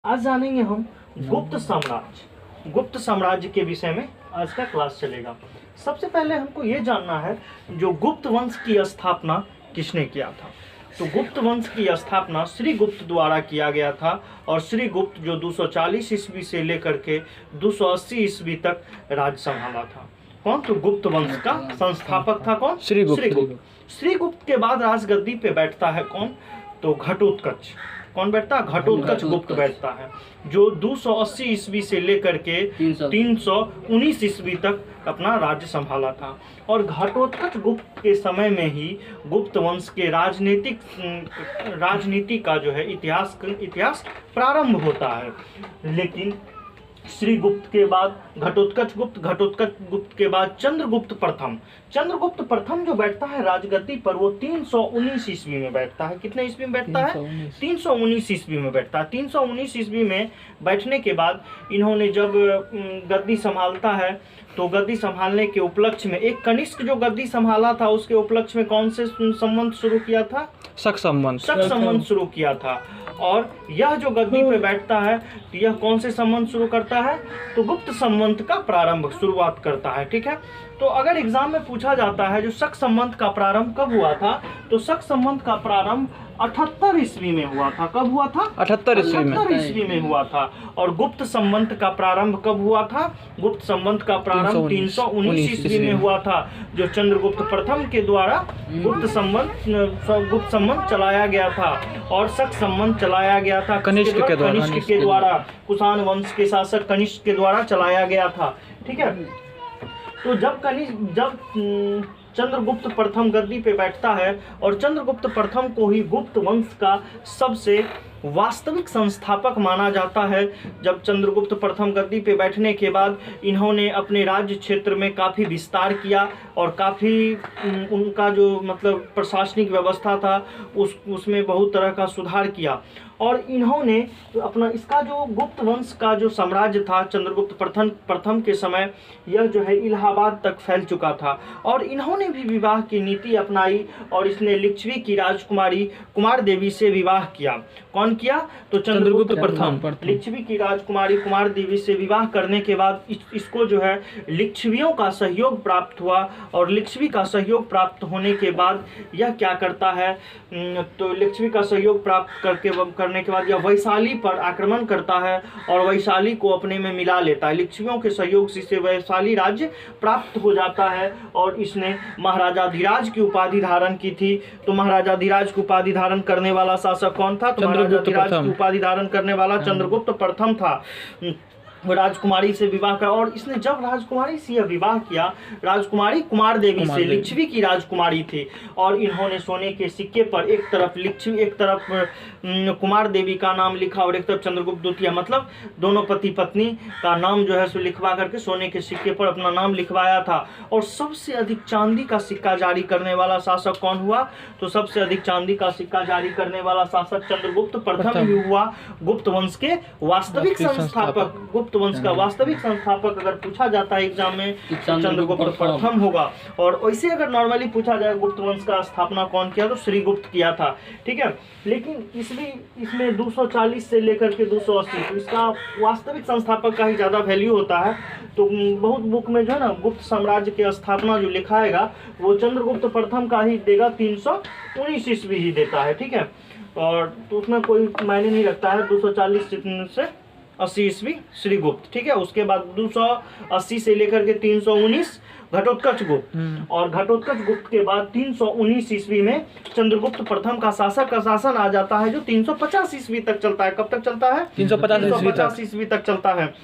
आज जानेंगे हम गुप्त साम्राज्य। गुप्त साम्राज्य के विषय में आज का क्लास चलेगा। सबसे पहले हमको ये जानना है जो गुप्त वंश की स्थापना किसने किया था। तो गुप्त वंश की स्थापना श्री गुप्त द्वारा किया गया था और श्री गुप्त जो 240 ईस्वी से लेकर के 280 ईस्वी तक राज संभाला था। कौन? तो गुप्त वंश का संस्थापक था कौन? श्री गुप्त। श्री गुप्त के बाद राजगद्दी पे बैठता है कौन? तो घटोत्कच। कौन बैठता है? घटोत्कच गुप्त बैठता है जो 280 ईस्वी से लेकर के 319 ईस्वी तक अपना राज्य संभाला था। और घटोत्कच गुप्त के समय में ही गुप्त वंश के राजनीति का जो है इतिहास प्रारंभ होता है। लेकिन श्री गुप्त के बाद घटोत्कच गुप्त के बाद चंद्रगुप्त प्रथम जो बैठता है राजगद्दी पर वो 319 ईस्वी में बैठता है। कितने ईस्वी में बैठता है? 319 ईस्वी में बैठता है। 319 ईस्वी में बैठने के बाद इन्होंने जब गद्दी संभालता है तो गद्दी संभालने के उपलक्ष्य में एक कनिष्क जो गद्दी संभाला था उसके उपलक्ष्य में कौन से संबंध शुरू किया था? शक संबंध शुरू किया था। और यह जो गद्दी पे बैठता है तो यह कौन से संबंध शुरू करता है? तो गुप्त संबंध का शुरुआत करता है। ठीक है। तो अगर एग्जाम में पूछा जाता है जो शक संबंध का प्रारंभ कब हुआ था, तो शक संबंध का प्रारंभ 78 ईस्वी में हुआ था। कब हुआ था? 78 ईस्वी में हुआ था। और गुप्त संबंध का प्रारंभ कब हुआ था? गुप्त संबंध का प्रारंभ 319 ईस्वी में हुआ था, जो चंद्रगुप्त प्रथम के द्वारा गुप्त संबंध चलाया गया था। और शक संबंध चलाया गया था कनिष्क के द्वारा, कुषाण वंश के शासक कनिष्क के द्वारा चलाया गया था। ठीक है। तो जब चंद्रगुप्त प्रथम गद्दी पे बैठता है और चंद्रगुप्त प्रथम को ही गुप्त वंश का सबसे वास्तविक संस्थापक माना जाता है। जब चंद्रगुप्त प्रथम गद्दी पे बैठने के बाद इन्होंने अपने राज्य क्षेत्र में काफ़ी विस्तार किया और काफ़ी उनका जो मतलब प्रशासनिक व्यवस्था था उसमें बहुत तरह का सुधार किया। और इन्होंने अपना इसका जो गुप्त वंश का जो साम्राज्य था चंद्रगुप्त प्रथम के समय, यह जो है इलाहाबाद तक फैल चुका था। और इन्होंने भी विवाह की नीति अपनाई और इसने लिच्छवी की राजकुमारी कुमार देवी से विवाह किया। कौन किया? तो चंद्रगुप्त प्रथम लिच्छवी की राजकुमारी कुमार देवी से विवाह करने के बाद इसको जो है लिच्छवियों का सहयोग प्राप्त हुआ। और लिच्छवी का सहयोग प्राप्त होने के बाद यह क्या करता है? तो लिच्छवी का सहयोग प्राप्त करने के बाद यह वैशाली पर आक्रमण करता है और वैशाली को अपने में मिला लेता है। लिच्छवियों के सहयोग से इसे वैशाली राज्य प्राप्त हो जाता है। और इसने महाराजाधिराज की उपाधि धारण की थी। तो महाराजाधिराज की उपाधि धारण करने वाला शासक कौन था? तो महाराजाधिराज की उपाधि धारण करने वाला चंद्रगुप्त प्रथम था। राजकुमारी से विवाह कर, और इसने जब राजकुमारी से यह विवाह किया, राजकुमारी कुमार देवी से, लिच्छवी की राजकुमारी थी। और इन्होंने सोने के सिक्के पर एक तरफ लिच्छवी, एक तरफ कुमार देवी का नाम लिखा और एक तरफ चंद्रगुप्त द्वितीय, मतलब दोनों पति पत्नी का नाम जो है सो लिखवा करके सोने के सिक्के पर अपना नाम लिखवाया था। और सबसे अधिक चांदी का सिक्का जारी करने वाला शासक कौन हुआ? तो सबसे अधिक चांदी का सिक्का जारी करने वाला शासक चंद्रगुप्त प्रथम ही हुआ। गुप्त वंश के वास्तविक संस्थापक, गुप्त वंश का वास्तविक संस्थापक अगर पूछा जाता है एग्जाम में, चंद्रगुप्त प्रथम होगा। और वैसे अगर नॉर्मली पूछा जाए गुप्त वंश का स्थापना कौन किया, तो श्री गुप्त किया था। ठीक है। लेकिन इसमें 240 से लेकर के 280, तो इसका वास्तविक संस्थापक का ही ज़्यादा वैल्यू होता है। तो बहुत बुक में जो है ना गुप्त साम्राज्य की स्थापना जो लिखाएगा वो चंद्रगुप्त प्रथम का ही देगा, 319 ईस्वी ही देता है। ठीक है। और तो उसमें कोई मायने नहीं रखता है 240 से 80 ईस्वी श्री गुप्त। ठीक है। उसके बाद 280 से लेकर के 319 घटोत्कच गुप्त। और घटोत्कच गुप्त के बाद 319 ईस्वी में चंद्रगुप्त प्रथम का शासन आ जाता है, जो 350 ईस्वी तक चलता है। कब तक चलता है? 350 ईस्वी तक चलता है।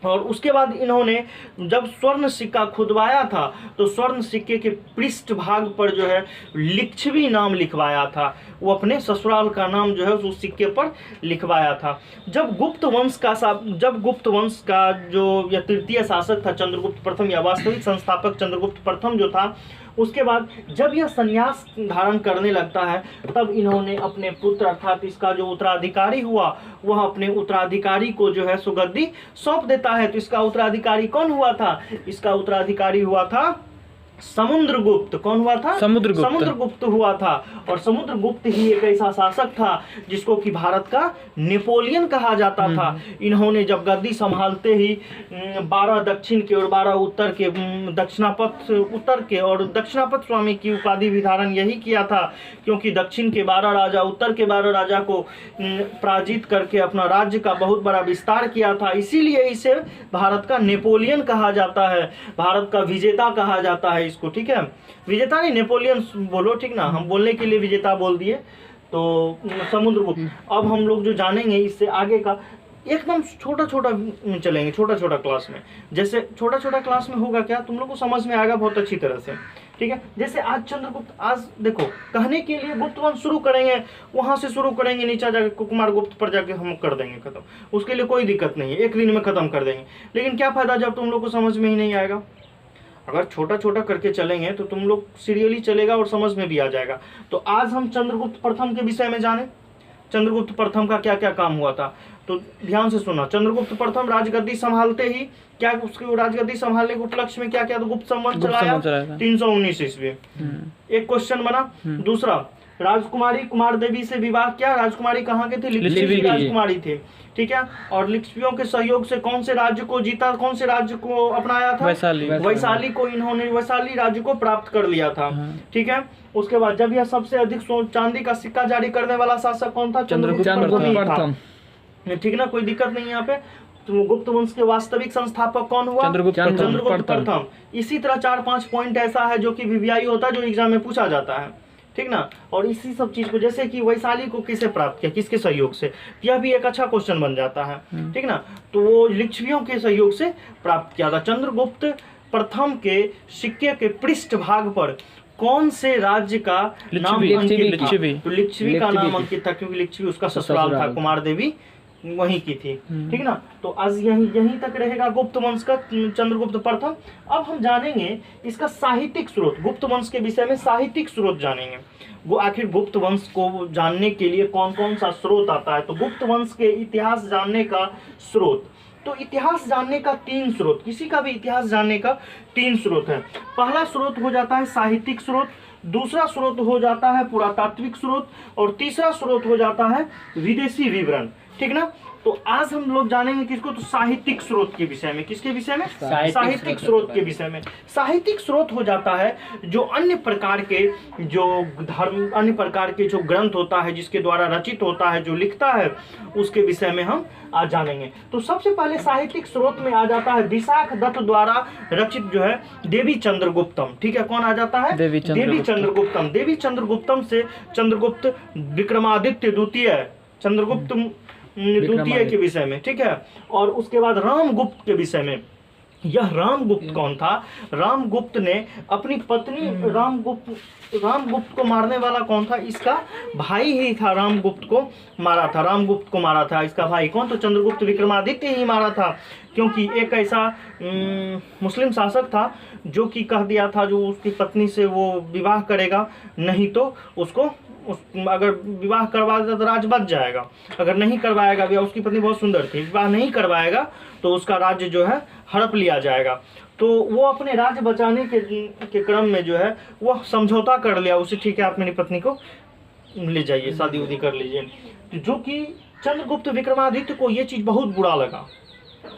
और उसके बाद इन्होंने जब स्वर्ण सिक्का खुदवाया था तो स्वर्ण सिक्के के पृष्ठ भाग पर जो है लिच्छवी नाम लिखवाया था। वो अपने ससुराल का नाम जो है उस सिक्के पर लिखवाया था। जब गुप्त वंश का जो या तृतीय शासक था चंद्रगुप्त प्रथम या वास्तविक संस्थापक चंद्रगुप्त प्रथम जो था, उसके बाद जब यह संन्यास धारण करने लगता है तब इन्होंने अपने पुत्र अर्थात इसका जो उत्तराधिकारी हुआ वह अपने उत्तराधिकारी को जो है सुगद्दी सौंप देता है। तो इसका उत्तराधिकारी कौन हुआ था? इसका उत्तराधिकारी हुआ था समुद्रगुप्त। कौन हुआ था? समुद्रगुप्त। समुद्रगुप्त हुआ था। और समुद्रगुप्त ही एक ऐसा शासक था जिसको कि भारत का नेपोलियन कहा जाता था। इन्होंने जब गद्दी संभालते ही 12 दक्षिण के और 12 उत्तर के, दक्षिणापथ उत्तर के और दक्षिणापथ स्वामी की उपाधि भी धारण यही किया था, क्योंकि दक्षिण के 12 राजा उत्तर के 12 राजा को पराजित करके अपना राज्य का बहुत बड़ा विस्तार किया था। इसीलिए इसे भारत का नेपोलियन कहा जाता है, भारत का विजेता कहा जाता है इसको, ठीक है। विजेता नहीं, नेपोलियन बोलो, ठीक ना, हम बोलने के लिए विजेता बोल दिए। तो समुद्रगुप्त। अब हम लोग जो जानेंगे इससे आगे का एकदम छोटा छोटा चलेंगे, छोटा छोटा क्लास में। जैसे छोटा छोटा क्लास में होगा क्या, तुम लोग को समझ में आएगा बहुत अच्छी तरह से, ठीक है। जैसे आज चंद्रगुप्त, आज देखो कहने के लिए गुप्त वंश शुरू करेंगे, वहां से शुरू करेंगे, नीचे जाके कुमार गुप्त पर जाके हम कर देंगे खत्म, उसके लिए कोई दिक्कत नहीं है, एक दिन में खत्म कर देंगे। लेकिन क्या फायदा जब तुम लोग को समझ में ही नहीं आएगा। अगर छोटा छोटा करके चलेंगे तो तुम लोग सीरियली चलेगा और समझ में भी आ जाएगा। तो आज हम चंद्रगुप्त प्रथम के विषय में जाने, चंद्रगुप्त प्रथम का क्या क्या काम हुआ था। तो ध्यान से सुना, चंद्रगुप्त प्रथम राजगद्दी संभालते ही क्या, उसके राजगद्दी संभालने के उपलक्ष्य में क्या क्या, तो गुप्त संवत चलाया 319 ईस्वी। एक क्वेश्चन बना। दूसरा, राजकुमारी कुमार देवी से विवाह किया। राजकुमारी कहाँ के थे? लिच्छवी की राजकुमारी थे, ठीक है। और लिच्छवियों के सहयोग से कौन से राज्य को जीता, कौन से राज्य को अपनाया था? वैशाली को इन्होंने, वैशाली राज्य को प्राप्त कर लिया था, ठीक है। उसके बाद जब यह सबसे अधिक चांदी का सिक्का जारी करने वाला शासक कौन था? चंद्रगुप्त प्रथम, ठीक ना, कोई दिक्कत नहीं यहाँ पे। तो गुप्त वंश के वास्तविक संस्थापक कौन हुआ? चंद्रगुप्त प्रथम। इसी तरह 4-5 पॉइंट ऐसा है जो कि वीवीआई होता है, जो एग्जाम में पूछा जाता है, ठीक ना। और इसी सब चीज को, जैसे कि वैशाली को किसे प्राप्त किया, किसके सहयोग से, यह भी एक अच्छा क्वेश्चन बन जाता है, ठीक ना। तो वो लिच्छवियों के सहयोग से प्राप्त किया था। चंद्रगुप्त प्रथम के सिक्के के पृष्ठ भाग पर कौन से राज्य का नाम अंकित था? तो लिच्छवी का नाम अंकित था, क्योंकि लिच्छवी उसका ससुराल था, कुमार देवी वहीं की थी, ठीक ना। तो आज यहीं तक रहेगा गुप्त वंश का, चंद्रगुप्त प्रथम। अब हम जानेंगे इसका साहित्यिक स्रोत, गुप्त वंश के विषय में साहित्यिक स्रोत जानेंगे। वो आखिर गुप्त वंश को जानने के लिए कौन कौन सा स्रोत आता है। तो गुप्त वंश के इतिहास जानने का स्रोत, तो इतिहास जानने का 3 स्रोत, किसी का भी इतिहास जानने का 3 स्रोत है। पहला स्रोत हो जाता है साहित्यिक स्रोत, दूसरा स्रोत हो जाता है पुरातात्विक स्रोत, और तीसरा स्रोत हो जाता है विदेशी विवरण, ठीक ना। तो आज हम लोग जानेंगे किसको, तो साहित्यिक स्रोत के विषय में। किसके विषय में? साहित्यिक स्रोत के विषय में। साहित्यिक स्रोत हो जाता है जो अन्य प्रकार के, जो धर्म, अन्य प्रकार के जो ग्रंथ होता है जिसके द्वारा रचित होता है, जो लिखता है, उसके विषय में हम आज जानेंगे। तो सबसे पहले साहित्यिक स्रोत में आ जाता है विशाख दत्त द्वारा रचित जो है देवी चंद्रगुप्तम, ठीक है। कौन आ जाता है? देवी चंद्रगुप्तम। देवी चंद्रगुप्तम से चंद्रगुप्त विक्रमादित्य द्वितीय, चंद्रगुप्त द्वितीय के विषय में, ठीक है। और उसके बाद रामगुप्त के विषय में। यह रामगुप्त कौन था? रामगुप्त ने अपनी पत्नी, रामगुप्त को मारने वाला कौन था? इसका भाई ही था, रामगुप्त को मारा था, रामगुप्त को मारा था इसका भाई। कौन? तो चंद्रगुप्त विक्रमादित्य ही मारा था, क्योंकि एक ऐसा मुस्लिम शासक था जो कि कह दिया था जो उसकी पत्नी से वो विवाह करेगा, नहीं तो उसको अगर विवाह करवा देता तो राज बच जाएगा, अगर नहीं करवाएगा, या उसकी पत्नी बहुत सुंदर थी, विवाह नहीं करवाएगा तो उसका राज्य जो है हड़प लिया जाएगा। तो वो अपने राज्य बचाने के क्रम में जो है वह समझौता कर लिया उसे, ठीक है आप मेरी पत्नी को ले जाइए, शादी उदी कर लीजिए। जो कि चंद्रगुप्त विक्रमादित्य को ये चीज़ बहुत बुरा लगा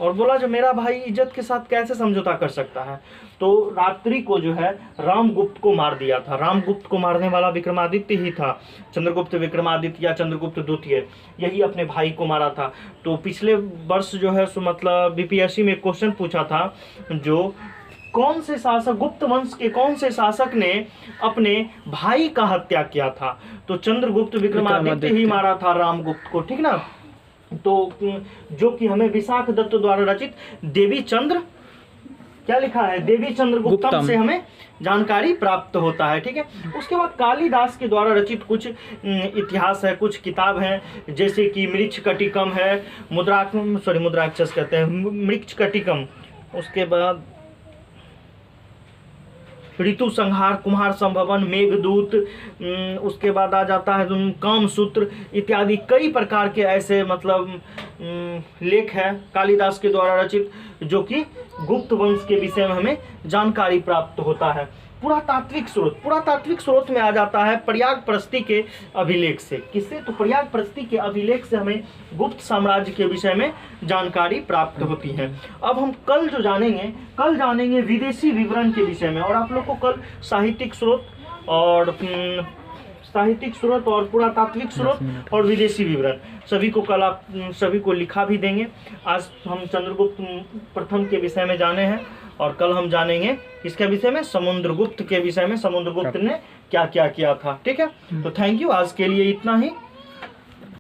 और बोला जो मेरा भाई इज्जत के साथ कैसे समझौता कर सकता है। तो रात्रि को जो है रामगुप्त को मार दिया था। रामगुप्त को मारने वाला विक्रमादित्य ही था, चंद्रगुप्त विक्रमादित्य या चंद्रगुप्त द्वितीय, यही अपने भाई को मारा था। तो पिछले वर्ष जो है सो मतलब बीपीएससी में क्वेश्चन पूछा था जो कौन से शासक, गुप्त वंश के कौन से शासक ने अपने भाई का हत्या किया था? तो चंद्रगुप्त विक्रमादित्य ही मारा था रामगुप्त को, ठीक ना। तो जो कि हमें विशाख दत्त द्वारा रचित देवी चंद्र, क्या लिखा है, देवी चंद्रगुप्तम से हमें जानकारी प्राप्त होता है, ठीक है। उसके बाद कालिदास के द्वारा रचित कुछ इतिहास है, कुछ किताब हैं, जैसे कि मृच्छकटिकम है, मुद्राक्षस कहते हैं, मृच्छकटिकम। उसके बाद ऋतु संहार, कुमार संभवन, मेघदूत, उसके बाद आ जाता है कामसूत्र इत्यादि कई प्रकार के ऐसे मतलब लेख है कालिदास के द्वारा रचित, जो कि गुप्त वंश के विषय में हमें जानकारी प्राप्त होता है। पुरातात्विक स्रोत में आ जाता है प्रयाग प्रस्ती के अभिलेख से। किससे? तो प्रयाग प्रस्ती के अभिलेख से हमें गुप्त साम्राज्य के विषय में जानकारी प्राप्त होती है। अब हम कल जानेंगे विदेशी विवरण के विषय में, और आप लोग को कल साहित्यिक स्रोत और पुरातात्विक स्रोत और विदेशी विवरण सभी को कल आप सभी को लिखा भी देंगे। आज हम चंद्रगुप्त प्रथम के विषय में जाने हैं, और कल हम जानेंगे इसके विषय में समुद्रगुप्त के विषय में, समुद्रगुप्त ने क्या क्या किया था। ठीक है, तो थैंक यू, आज के लिए इतना ही।